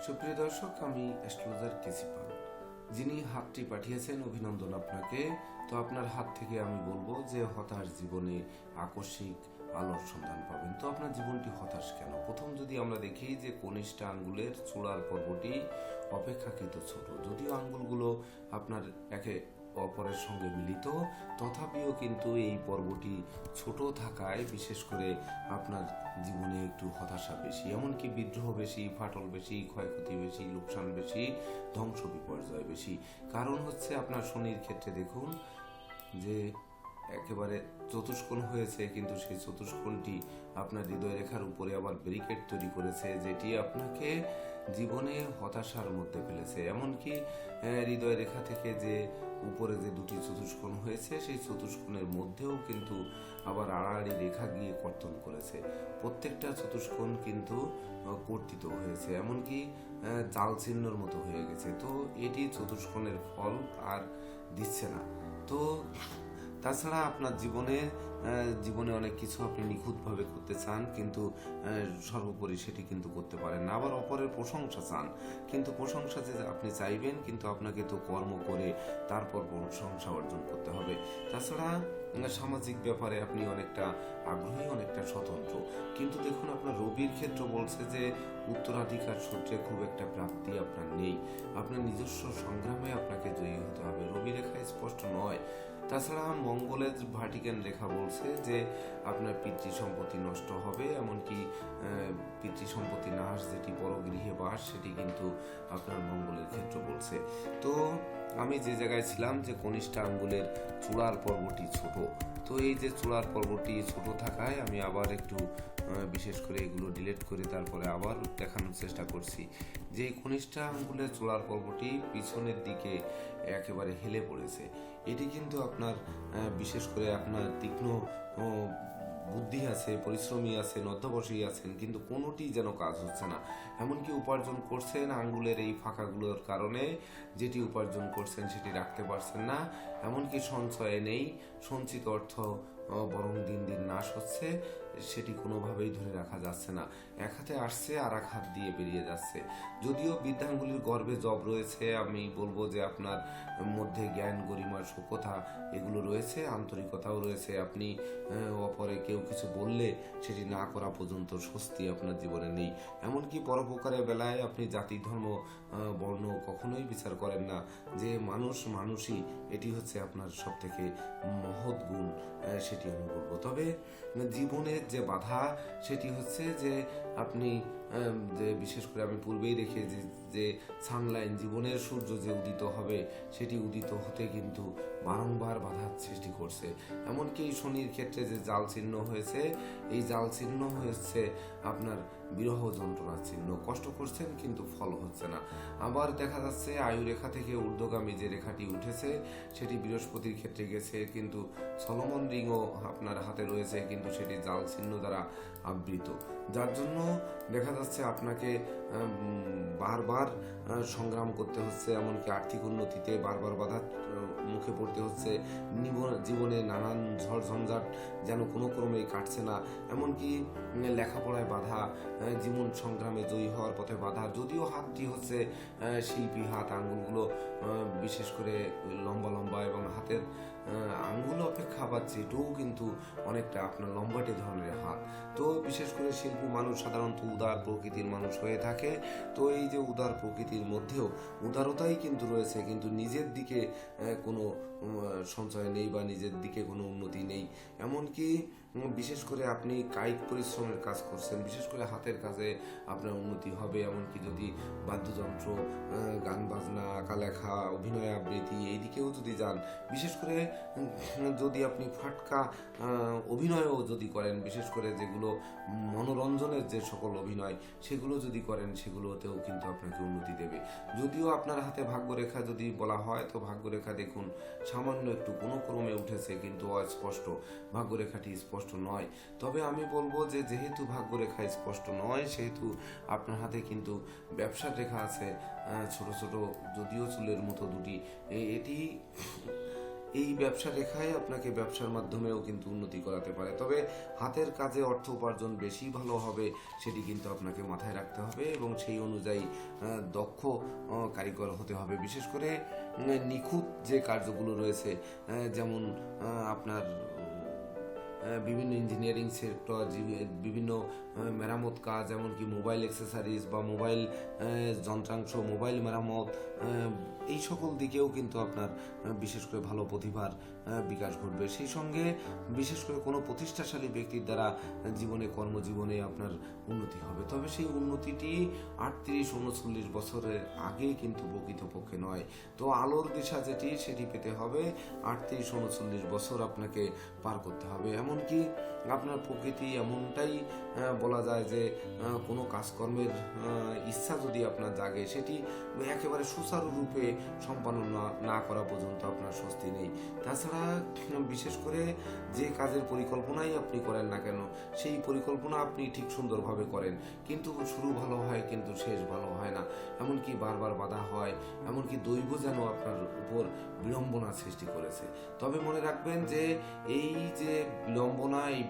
সুপ্রিয় দর্শক, আমি অ্যাস্ট্রোলজার কেসি পাল। যিনি হাতটি পাঠিয়েছেন, অভিনন্দন আপনাকে। তো আপনার হাত থেকে আমি বলবো যে হতাশ জীবনে আকস্মিক আলোর সন্ধান পাবেন। তো আপনার জীবনটি হতাশ কেন? প্রথম যদি আমরা দেখি যে কনিষ্ঠ আঙ্গুলের চূড়ার পর্বটি অপেক্ষাকৃত ছোট, যদিও আঙ্গুলগুলো আপনার একে অপরের সঙ্গে মিলিত, তথাপিও কিন্তু এই পর্বটি ছোট থাকায় বিশেষ করে আপনার জীবনে একটু হতাশা বেশি, এমনকি বিদ্রোহ বেশি, ফাটল বেশি, ক্ষয়ক্ষতি বেশি, লোকসান বেশি, ধ্বংস বিপর্যয় বেশি। কারণ হচ্ছে আপনার শনির ক্ষেত্রে দেখুন যে একেবারে চতুষ্কোণ হয়েছে, কিন্তু সেই চতুষ্কোণটি আপনার হৃদয় রেখার উপরে আবার ব্যারিকেড তৈরি করেছে, যেটি আপনাকে জীবনে হতাশার মধ্যে ফেলেছে। এমনকি হৃদয় রেখা থেকে যে উপরে যে দুটি চতুষ্কোণ হয়েছে, সেই চতুষ্কোণের মধ্যেও কিন্তু আবার আড়াআড়ি রেখা গিয়ে কর্তন করেছে। প্রত্যেকটা চতুষ্কোণ কিন্তু কর্তিত হয়েছে, এমনকি জাল চিহ্নর মতো হয়ে গেছে। তো এটি চতুষ্কোণের ফল আর দিচ্ছে না। তো তাছাড়া আপনার জীবনে অনেক কিছু আপনি নিখুঁতভাবে করতে চান, কিন্তু সর্বোপরি সেটি কিন্তু করতে পারেন না। আবার অপরের প্রশংসা চান, কিন্তু প্রশংসা যে আপনি চাইবেন, কিন্তু আপনাকে তো কর্ম করে তারপর প্রশংসা অর্জন করতে হবে। তাছাড়া সামাজিক ব্যাপারে আপনি অনেকটা আগ্রহী, অনেকটা স্বতন্ত্র। কিন্তু দেখুন, আপনার রবির ক্ষেত্র বলছে যে উত্তরাধিকার সূত্রে খুব একটা প্রাপ্তি আপনার নেই। আপনার নিজস্ব সংগ্রামে আপনাকে জয়ী হতে হবে। রবি রেখা স্পষ্ট নয়। তাছাড়া মঙ্গলের ভার্টিক্যাল রেখা বলছে যে আপনার পিতৃ সম্পত্তি নষ্ট হবে, এমনকি পিতৃ সম্পত্তি নাশ, যেটি পরগৃহে বাস, সেটি কিন্তু আপনার মঙ্গলের ক্ষেত্র বলছে। তো আমি যে জায়গায় ছিলাম যে কনিষ্ঠ আঙ্গুলের চূড়ার পর্বটি ছোট, তো এই যে চূড়ার পর্বটি ছোট থাকায় আমি আবার একটু বিশেষ করে এগুলো ডিলিট করে তারপরে আবার দেখানোর চেষ্টা করছি যে এই কনিষ্ঠ আঙ্গুলের চূড়ার পর্বটি পিছনের দিকে একেবারে হেলে পড়েছে। এটি কিন্তু আপনার বিশেষ করে আপনার তীক্ষ্ণ বুদ্ধি আছে, পরিশ্রমী আছেন, অধ্যবসায়ী আছেন, কিন্তু কোনোটি যেন কাজ হচ্ছে না। এমনকি উপার্জন করছেন আঙ্গুলের এই ফাঁকাগুলোর কারণে, যেটি উপার্জন করছেন সেটি রাখতে পারছেন না। এমনকি সঞ্চয়ে নেই, সঞ্চিত অর্থ বরং দিন দিন নাশ হচ্ছে, সেটি কোনোভাবেই ধরে রাখা যাচ্ছে না। এক হাতে আসছে আর এক হাত দিয়ে বেরিয়ে যাচ্ছে। যদিও বৃদ্ধাঙ্গুলির গর্ভে জব রয়েছে, আমি বলবো যে আপনার মধ্যে জ্ঞান, গরিমা, সূক্ষ্মতা এগুলো রয়েছে, আন্তরিকতাও রয়েছে। আপনি অপরে কেউ কিছু বললে সেটি না করা পর্যন্ত স্বস্তি আপনার জীবনে নেই। এমনকি পরোপকারের বেলায় আপনি জাতি, ধর্ম, বর্ণ কখনোই বিচার করেন না, যে মানুষই এটি হচ্ছে আপনার সব থেকে মহৎ গুণ, সেটি আমি বলবো। তবে জীবনের যে বাধা, সেটি হচ্ছে যে আপনি যে বিশেষ করে আমি পূর্বেই দেখে যে সানলাইন, জীবনের সূর্য যে উদিত হবে, সেটি উদিত হতে কিন্তু বারংবার বাধার সৃষ্টি করছে। এমনকি এই শনির ক্ষেত্রে যে জাল চিহ্ন হয়েছে, এই জাল চিহ্ন হয়েছে আপনার বিরহ যন্ত্রণার চিহ্ন। কষ্ট করছেন কিন্তু ফল হচ্ছে না। আবার দেখা যাচ্ছে আয়ু রেখা থেকে ঊর্ধ্বগামী যে রেখাটি উঠেছে, সেটি বৃহস্পতির ক্ষেত্রে গেছে, কিন্তু সলোমন রিংও আপনার হাতে রয়েছে, কিন্তু সেটি জাল চিহ্ন দ্বারা আবৃত, যার জন্য দেখা যাচ্ছে আপনাকে বারবার সংগ্রাম করতে হচ্ছে। এমনকি আর্থিক উন্নতিতে বারবার বাধার মুখে পড়তে হচ্ছে। জীবনে নানান ঝড় ঝঞ্ঝাট যেন কোনো ক্রমেই কাটছে না। এমনকি লেখাপড়ায় বাধা, জীবন সংগ্রামে জয়ী হওয়ার পথে বাধা। যদিও হাতটি হচ্ছে শিল্পী হাত, আঙ্গুলগুলো বিশেষ করে লম্বা লম্বা, এবং হাতের আঙ্গুল অপেক্ষা আবার যেটুও কিন্তু অনেকটা আপনার লম্বাটে ধরনের হাত। তো বিশেষ করে শিল্পী মানুষ সাধারণত উদার প্রকৃতির মানুষ হয়ে থাকে। তো এই যে উদার প্রকৃতির মধ্যেও উদারতাই কিন্তু রয়েছে, কিন্তু নিজের দিকে কোনো সঞ্চয় নেই বা নিজের দিকে কোনো উন্নতি নেই। এমনকি বিশেষ করে আপনি কায়িক পরিশ্রমের কাজ করছেন, বিশেষ করে হাতের কাজে আপনার উন্নতি হবে। এমনকি যদি বাদ্যযন্ত্র, গান বাজনা, আঁকা লেখা, অভিনয় আবৃত্তি এই দিকেও যদি যান, বিশেষ করে যদি আপনি ফাটকা অভিনয়ও যদি করেন, বিশেষ করে যেগুলো মনোরঞ্জনের যে সকল অভিনয়, সেগুলো যদি করেন, সেগুলোতেও কিন্তু আপনাকে উন্নতি দেবে। যদিও আপনার হাতে ভাগ্যরেখা যদি বলা হয়, তো ভাগ্যরেখা দেখুন সামান্য একটু কোনো ক্রমে উঠেছে, কিন্তু অস্পষ্ট, ভাগ্যরেখাটি স্পষ্ট নয়। তবে আমি বলবো যে যেহেতু ভাগ্যরেখা স্পষ্ট নয়, সেহেতু আপনার হাতে কিন্তু ব্যবসার রেখা আছে, ছোট ছোট যদিও চুলের মতো দুটি। এটি এই ব্যবসা রেখায় আপনাকে ব্যবসার মাধ্যমেও কিন্তু উন্নতি করাতে পারে। তবে হাতের কাজে অর্থ উপার্জন বেশি ভালো হবে সেটি কিন্তু আপনাকে মাথায় রাখতে হবে এবং সেই অনুযায়ী দক্ষ কারিগর হতে হবে। বিশেষ করে নিখুঁত যে কার্যগুলো রয়েছে, যেমন আপনার বিভিন্ন ইঞ্জিনিয়ারিং সেক্টর, বিভিন্ন মেরামত কাজ, এমনকি মোবাইল অ্যাক্সেসরিজ বা মোবাইল যন্ত্রাংশ, মোবাইল মেরামত, এই সকল দিকেও কিন্তু আপনার বিশেষ করে ভালো প্রতিভার বিকাশ ঘটবে। সেই সঙ্গে বিশেষ করে কোনো প্রতিষ্ঠাশালী ব্যক্তির দ্বারা কর্মজীবনে আপনার উন্নতি হবে। তবে সেই উন্নতিটি 38-39 বছরের আগে কিন্তু প্রকৃতপক্ষে নয়। তো আলোর দিশা সেটি পেতে হবে 38-39 বছর আপনাকে পার করতে হবে। এমনকি আপনার প্রকৃতি এমনটাই বলা যায় যে কোনো কাজকর্মের ইচ্ছা যদি আপনার জাগে, সেটি একেবারে সুচারুরূপে সম্পন্ন না করা পর্যন্ত আপনার স্বস্তি নেই। তাছাড়া বিশেষ করে যে কাজের পরিকল্পনাই আপনি করেন না কেন, সেই পরিকল্পনা আপনি ঠিক সুন্দরভাবে করেন, কিন্তু শুরু ভালো হয় কিন্তু শেষ ভালো হয় না, এমনকি বারবার বাধা হয়, এমনকি দৈব যেন আপনার উপর বিড়ম্বনা সৃষ্টি করেছে। তবে মনে রাখবেন যে এই যে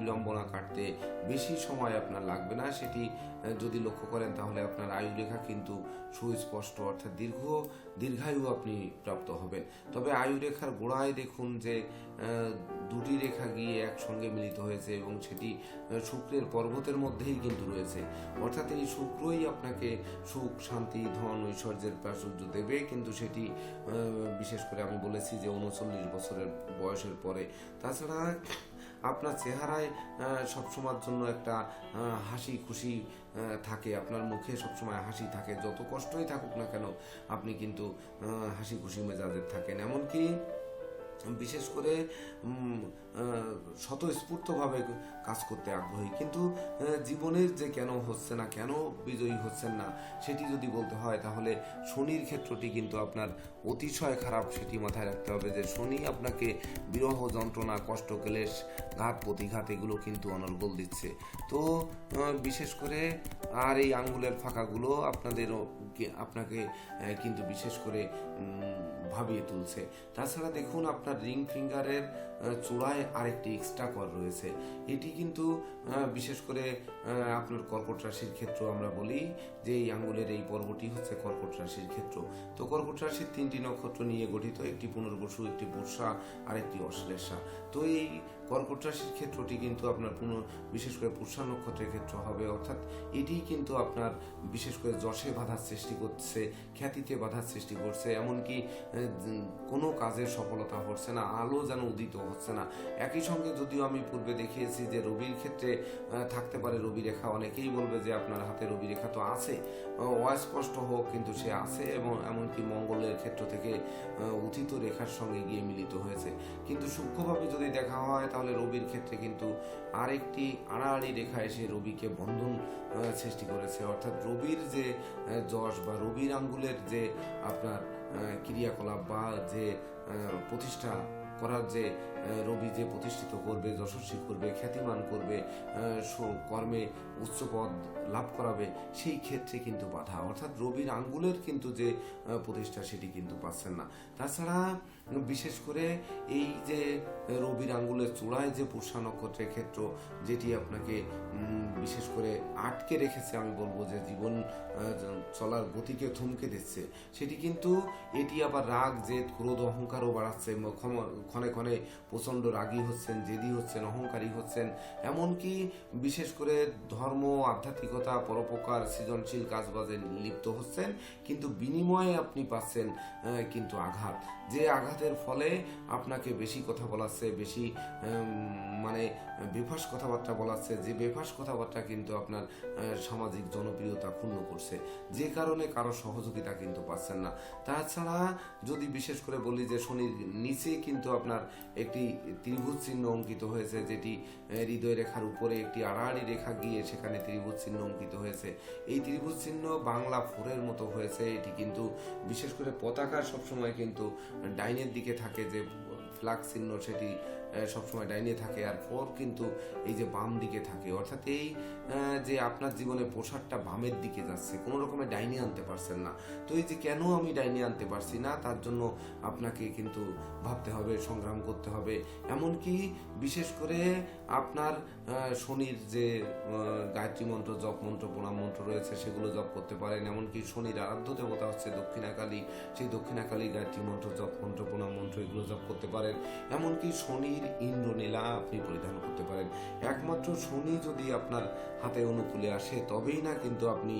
বিড়ম্বনা কাটতে বেশি সময় আপনার লাগবে না। সেটি যদি লক্ষ্য করেন তাহলে আপনার আয়ু রেখা কিন্তু সুস্পষ্ট, অর্থাৎ দীর্ঘায়ু আপনি প্রাপ্ত হবেন। তবে আয়ু রেখার গোড়ায় দেখুন যে দুটি রেখা গিয়ে একসঙ্গে মিলিত হয়েছে এবং সেটি শুক্রের পর্বতের মধ্যেই কিন্তু রয়েছে। অর্থাৎ এই শুক্রই আপনাকে সুখ, শান্তি, ধন, ঐশ্বর্যের প্রাচুর্য দেবে, কিন্তু সেটি বিশেষ করে আমি বলেছি যে 39 বছরের বয়সের পরে। তাছাড়া আপনার চেহারায় সবসময়ের জন্য একটা হাসি খুশি থাকে, আপনার মুখে সবসময় হাসি থাকে, যত কষ্টই থাকুক না কেন আপনি কিন্তু হাসি খুশি মেজাজের থাকেন। এমনকি বিশেষ করে স্বতঃস্ফূর্তভাবে কাজ করতে আগ্রহী, কিন্তু জীবনের যে কেন হচ্ছে না, কেন বিজয়ী হচ্ছেন না, সেটি যদি বলতে হয় তাহলে শনির ক্ষেত্রটি কিন্তু আপনার অতিশয় খারাপ। সেটি মাথায় রাখতে হবে যে শনি আপনাকে বিরহ যন্ত্রণা, কষ্ট, ক্লেশ, ঘাত প্রতিঘাত এগুলো কিন্তু অনর্গল দিচ্ছে। তো বিশেষ করে আর এই আঙ্গুলের ফাঁকাগুলো আপনাকে কিন্তু বিশেষ করে ভাবিয়ে তুলছে। তাছাড়া দেখুন আপনার রিং ফিঙ্গারের চূড়ায় আরেকটি এক্সট্রা কর রয়েছে। এটি কিন্তু বিশেষ করে আপনার কর্কট রাশির ক্ষেত্র আমরা বলি যে এই আঙ্গুলের এই পর্বটি হচ্ছে কর্কট রাশির ক্ষেত্র। তো কর্কট রাশির 3টি নক্ষত্র নিয়ে গঠিত, একটি পুনর্বসু, একটি পুষা আর একটি অশ্লেষা। তো এই কর্কট রাশির ক্ষেত্রটি কিন্তু আপনার বিশেষ করে পুষা নক্ষত্রের ক্ষেত্র হবে। অর্থাৎ এটি কিন্তু আপনার বিশেষ করে যশে বাধার সৃষ্টি করছে, খ্যাতিতে বাধার সৃষ্টি করছে, এমনকি কোনো কাজের সফলতা হচ্ছে না, আলো যেন উদিত হচ্ছে না। একই সঙ্গে যদিও আমি পূর্বে দেখিয়েছি যে রবির ক্ষেত্রে থাকতে পারে রবি রেখা, অনেকেই বলবে যে আপনার হাতে রবি রেখা তো আছে, অস্পষ্ট হোক কিন্তু সে আছে, এবং এমনকি মঙ্গলের ক্ষেত্র থেকে উথিত রেখার সঙ্গে গিয়ে মিলিত হয়েছে। কিন্তু সূক্ষ্মভাবে যদি দেখা হয় তাহলে রবির ক্ষেত্রে কিন্তু আরেকটি আড়াআড়ি রেখা এসে রবিকে বন্ধন সৃষ্টি করেছে। অর্থাৎ রবির যে যশ বা রবির আঙ্গুলের যে আপনার ক্রিয়াকলাপ বা যে প্রতিষ্ঠা করার যে রবি যে প্রতিষ্ঠিত করবে, যশস্বী করবে, খ্যাতিমান করবে, কর্মে উচ্চপদ লাভ করাবে, সেই ক্ষেত্রে কিন্তু বাধা। অর্থাৎ রবির আঙ্গুলের কিন্তু যে প্রতিষ্ঠা সেটি কিন্তু পাচ্ছেন না। তাছাড়া বিশেষ করে এই যে রবির আঙ্গুলের চূড়ায় যে পুষা নক্ষত্রের ক্ষেত্র, যেটি আপনাকে বিশেষ করে আটকে রেখেছে, আমি বলবো যে জীবন চলার গতিকে থমকে দিচ্ছে, সেটি কিন্তু এটি আবার রাগ, জেদ, ক্রোধ, অহংকারও বাড়াচ্ছে। ক্ষণে ক্ষণে প্রচণ্ড রাগী হচ্ছেন, জেদি হচ্ছেন, অহংকারী হচ্ছেন, এমনকি বিশেষ করে ধর্ম, আধ্যাত্মিকতা, পরোপকার, সৃজনশীল কাজবাজে লিপ্ত হচ্ছেন, কিন্তু বিনিময়ে আপনি পাচ্ছেন কিন্তু আঘাত। যে আঘাতের ফলে আপনাকে বেশি কথা বলাচ্ছে, বেশি বেফাস কথাবার্তা বলাচ্ছে, যে বেফাস কথাবার্তা কিন্তু আপনার সামাজিক জনপ্রিয়তা ক্ষুণ্ণ করছে, যে কারণে কারো সহযোগিতা কিন্তু পাচ্ছেন না। তাছাড়া যদি বিশেষ করে বলি যে শনির নিচে কিন্তু আপনার একটি ত্রিভুজ চিহ্ন অঙ্কিত হয়েছে, যেটি হৃদয় রেখার উপরে একটি আড়াআড়ি রেখা গিয়ে সেখানে ত্রিভুজ চিহ্ন অঙ্কিত হয়েছে। এই ত্রিভুজ চিহ্ন বাংলা ফোরের মতো হয়েছে। এটি কিন্তু বিশেষ করে পতাকা সবসময় কিন্তু ডাইনের দিকে থাকে, যে ফ্ল্যাগ চিহ্ন সেটি সবসময় ডাইনে থাকে, আর 4 কিন্তু এই যে বাম দিকে থাকে, অর্থাৎ এই যে আপনার জীবনে প্রসারটা বামের দিকে যাচ্ছে, কোনো রকমের ডাইনে আনতে পারছেন না। তো এই যে কেন আমি ডাইনে আনতে পারছি না, তার জন্য আপনাকে কিন্তু ভাবতে হবে, সংগ্রাম করতে হবে। এমনকি বিশেষ করে আপনার শনির যে গায়ত্রী মন্ত্র, জপ মন্ত্র, প্রণাম মন্ত্র রয়েছে সেগুলো জপ করতে পারেন। এমনকি শনির আরাধ্য দেবতা হচ্ছে দক্ষিণাকালী, সেই দক্ষিণাকালী গায়ত্রী মন্ত্র, জপ মন্ত্র, প্রণাম মন্ত্র এগুলো জপ করতে পারেন। এমনকি শনির ইন্দ্রনীলা আপনি পরিধান করতে পারেন। একমাত্র শনি যদি আপনার হাতে অনুকূলে আসে তবেই না কিন্তু আপনি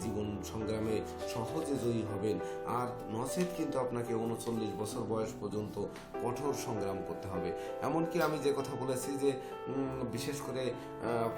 জীবন সংগ্রামে সহজে জয়ী হবেন। আর নচেত কিন্তু আপনাকে 39 বছর বয়স পর্যন্ত কঠোর সংগ্রাম করতে হবে। এমনকি আমি যে কথা বলেছি যে বিশেষ করে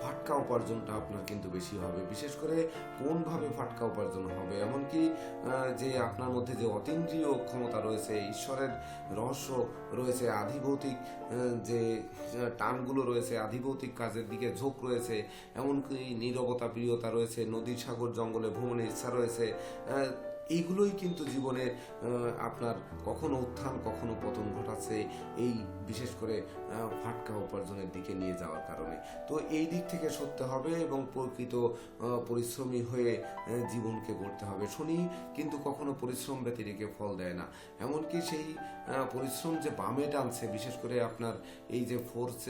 ফাটকা উপার্জনটা আপনার কিন্তু বেশি হবে। বিশেষ করে কোনভাবে ফাটকা উপার্জন হবে, এমনকি যে আপনার মধ্যে যে অতীন্দ্রিয় ক্ষমতা রয়েছে, ঈশ্বরের রহস্য রয়েছে, আধিভৌতিক যে টানগুলো রয়েছে, আধিভৌতিক কাজের দিকে ঝোঁক রয়েছে, এমনকি নীরবতা প্রিয়তা রয়েছে, নদী সাগর জঙ্গলে ভ্রমণের ইচ্ছা রয়েছে, এইগুলোই কিন্তু জীবনে আপনার কখনো উত্থান কখনো পতন ঘটাচ্ছে, এই বিশেষ করে ফাটকা উপার্জনের দিকে নিয়ে যাওয়ার কারণে। তো এই দিক থেকে সরতে হবে এবং প্রকৃত পরিশ্রমী হয়ে জীবনকে গড়তে হবে। শনি কিন্তু কখনো পরিশ্রম ব্যতিরেকে ফল দেয় না। এমনকি সেই পরিশ্রম যে বামে টানছে, বিশেষ করে আপনার এই যে ফোর্স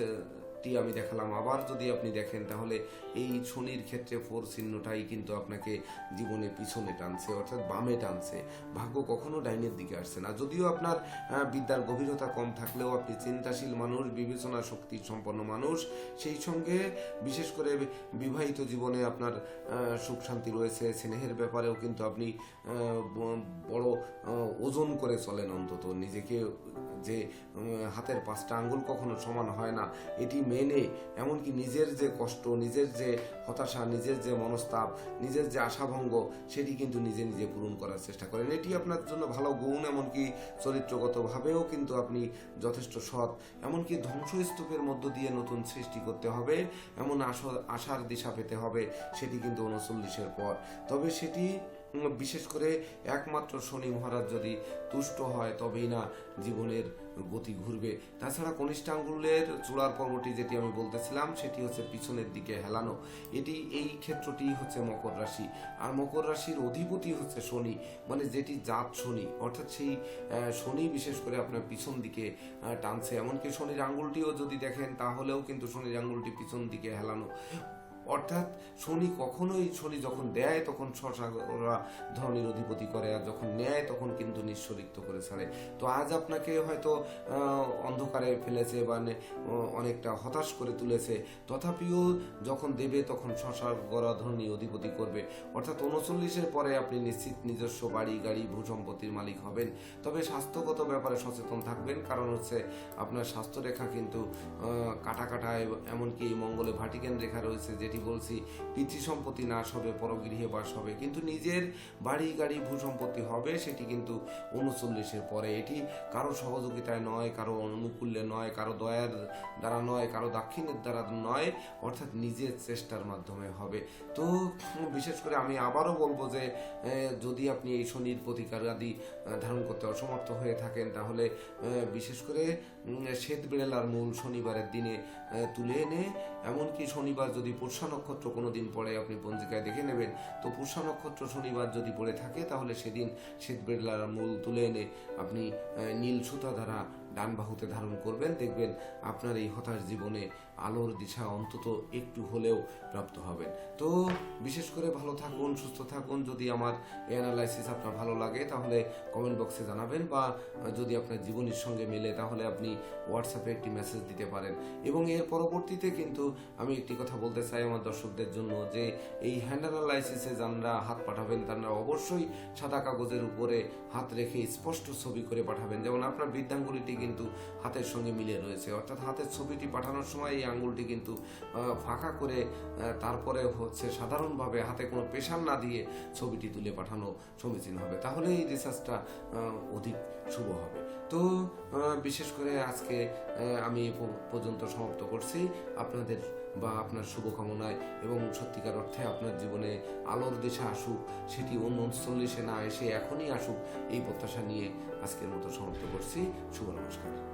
আমি দেখালাম, আবার যদি আপনি দেখেন তাহলে এই শনির ক্ষেত্রে 4 চিহ্নটাই কিন্তু আপনাকে জীবনে পিছনে টানছে, অর্থাৎ বামে টানছে। ভাগ্য কখনো ডাইনের দিকে আসছে না। যদিও আপনার বিদ্যার গভীরতা কম থাকলেও আপনি চিন্তাশীল মানুষ, বিবেচনা শক্তি সম্পন্ন মানুষ, সেই সঙ্গে বিশেষ করে বিবাহিত জীবনে আপনার সুখ শান্তি রয়েছে। স্নেহের ব্যাপারেও কিন্তু আপনি বড় ওজন করে চলেন, অন্তত নিজেকে যে হাতের 5টা আঙ্গুল কখনো সমান হয় না এটি মেনে, এমনকি নিজের যে কষ্ট, নিজের যে হতাশা, নিজের যে মনস্তাপ, নিজের যে আশাভঙ্গ, সেটি কিন্তু নিজে নিজে পূরণ করার চেষ্টা করেন। এটি আপনার জন্য ভালো গুণ। এমনকি চরিত্রগতভাবেও কিন্তু আপনি যথেষ্ট সৎ। এমনকি ধ্বংসস্তূপের মধ্য দিয়ে নতুন সৃষ্টি করতে হবে, এমন আশার দিশা পেতে হবে, সেটি কিন্তু 39-এর পর। তবে সেটি বিশেষ করে একমাত্র শনি মহারাজ যদি তুষ্ট হয় তবেই না জীবনের গতি ঘুরবে। তাছাড়া কনিষ্ঠ আঙ্গুলের চূড়ার পর্বটি যেটি আমি বলতেছিলাম সেটি হচ্ছে পিছনের দিকে হেলানো। এটি এই ক্ষেত্রটি হচ্ছে মকর রাশি, আর মকর রাশির অধিপতি হচ্ছে শনি, মানে যেটি জাত শনি, অর্থাৎ সেই শনি বিশেষ করে আপনার পিছন দিকে টানছে। এমনকি শনির আঙ্গুলটিও যদি দেখেন তাহলেও কিন্তু শনির আঙ্গুলটি পিছন দিকে হেলানো। অর্থাৎ শনি যখন দেয় তখন শশারা ধরনের অধিপতি করে, আর যখন নেয় তখন কিন্তু নিঃস্বরিক্ত করে ছাড়ে। তো আজ আপনাকে হয়তো অন্ধকারে ফেলেছে বা অনেকটা হতাশ করে তুলেছে, তথাপিও যখন দেবে তখন শশাগরা ধরনী অধিপতি করবে। অর্থাৎ 39-এর পরে আপনি নিশ্চিত নিজস্ব বাড়ি গাড়ি ভূসম্পত্তির মালিক হবেন। তবে স্বাস্থ্যগত ব্যাপারে সচেতন থাকবেন, কারণ হচ্ছে আপনার স্বাস্থ্যরেখা কিন্তু কাটা কাটা, এমনকি মঙ্গলে ভাটিকান রেখা রয়েছে, যেটি বলছি পিতৃ সম্পত্তি নাশ হবে, পরগৃহে বাস হবে, কিন্তু নিজের বাড়ি গাড়ি ভূসম্পত্তি হবে সেটি কিন্তু 39-এর পরে। এটি কারো সহযোগিতায় নয়, কারো অনুকূল্যে নয়, কারো দয়ার দ্বারা নয়, কারো দাক্ষিণ্যের দ্বারা নয়, অর্থাৎ নিজের চেষ্টার মাধ্যমে হবে। তো বিশেষ করে আমি আবারও বলবো যে যদি আপনি এই শনির প্রতিকার আদি ধারণ করতে অসমর্থ হয়ে থাকেন তাহলে বিশেষ করে শ্বেত বিড়ালার মূল শনিবারের দিনে তুলে এনে, এমনকি শনিবার যদি পুষ্যা নক্ষত্র কোনো দিন পরে আপনি পঞ্জিকায় দেখে নেবেন, তো পুষ্যা নক্ষত্র শনিবার যদি পড়ে থাকে তাহলে সেদিন শ্বেত বিড়ালার মূল তুলে এনে আপনি নীল সুতা দ্বারা ডান বাহুতে ধারণ করবেন। দেখবেন আপনার এই হতাশ জীবনে আলোর দিশা অন্তত একটু হলেও প্রাপ্ত হবেন। তো বিশেষ করে ভালো থাকুন, সুস্থ থাকুন। যদি আমার এই অ্যানালাইসিস আপনার ভালো লাগে তাহলে কমেন্ট বক্সে জানাবেন, বা যদি আপনার জীবনের সঙ্গে মেলে তাহলে আপনি হোয়াটসঅ্যাপে একটি মেসেজ দিতে পারেন। এবং এর পরবর্তীতে কিন্তু আমি একটি কথা বলতে চাই আমার দর্শকদের জন্য, যে এই হ্যান্ড অ্যানালাইসিসে যারা হাত পাঠাবেন তারা অবশ্যই সাদা কাগজের উপরে হাত রেখে স্পষ্ট ছবি করে পাঠাবেন। যেমন আপনার বৃদ্ধাঙ্গুলিটি কিন্তু হাতের সঙ্গে মিলে রয়েছে, অর্থাৎ হাতের ছবিটি পাঠানোর সময় এই আঙ্গুলটি কিন্তু ফাঁকা করে তারপরে হচ্ছে সাধারণভাবে হাতে কোনো প্রেশার না দিয়ে ছবিটি তুলে পাঠানো সমীচীন হবে, তাহলে এই রিসার্চটা অধিক শুভ হবে। তো বিশেষ করে আজকে আমি এ পর্যন্ত সমাপ্ত করছি। আপনাদের বা আপনার শুভকামনায় এবং সত্যিকার অর্থে আপনার জীবনে আলোর দিশা আসুক, সেটি 39-এ না এসে এখনই আসুক, এই প্রত্যাশা নিয়ে আজকের মতো সমাপ্ত করছি। শুভ নমস্কার।